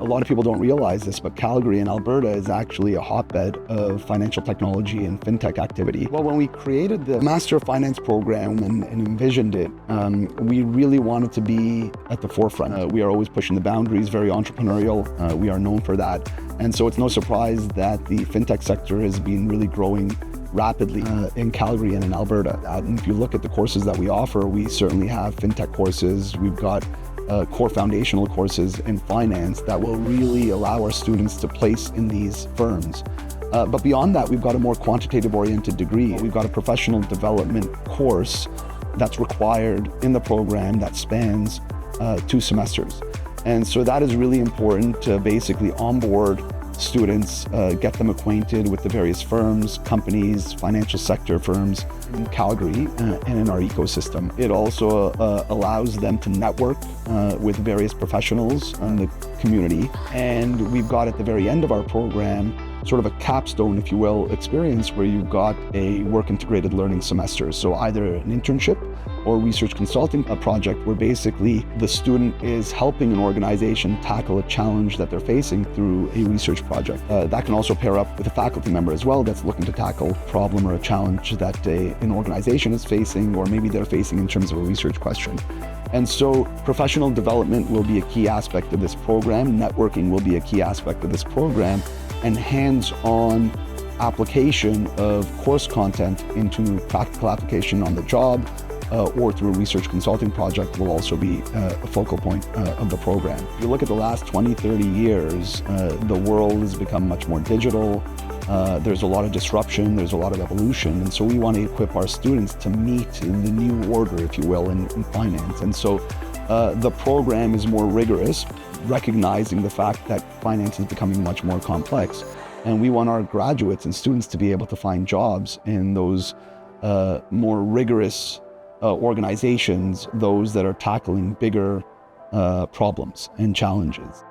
A lot of people don't realize this, but Calgary in Alberta is actually a hotbed of financial technology and fintech activity. Well, when we created the Master of Finance program and envisioned it, we really wanted to be at the forefront. We are always pushing the boundaries, very entrepreneurial. We are known for that. And so it's no surprise that the fintech sector has been really growing rapidly in Calgary and in Alberta. And if you look at the courses that we offer, we certainly have fintech courses. We've got core foundational courses in finance that will really allow our students to place in these firms. But beyond that, we've got a more quantitative oriented degree. We've got a professional development course that's required in the program that spans 2 semesters. And so that is really important to basically onboard students, get them acquainted with the various firms, companies, financial sector firms in Calgary and in our ecosystem. It also allows them to network with various professionals in the community. And we've got at the very end of our program sort of a capstone, if you will, experience where you've got a work integrated learning semester. So either an internship or research consulting project where basically the student is helping an organization tackle a challenge that they're facing through a research project. That can also pair up with a faculty member as well that's looking to tackle a problem or a challenge that an organization is facing, or maybe they're facing in terms of a research question. And so professional development will be a key aspect of this program, networking will be a key aspect of this program, and hands-on application of course content into practical application on the job or through a research consulting project will also be a focal point of the program. If you look at the last 20, 30 years, the world has become much more digital. There's a lot of disruption, there's a lot of evolution, and so we want to equip our students to meet the new order, if you will, in finance. And so the program is more rigorous, recognizing the fact that finance is becoming much more complex. And we want our graduates and students to be able to find jobs in those more rigorous organizations, those that are tackling bigger problems and challenges.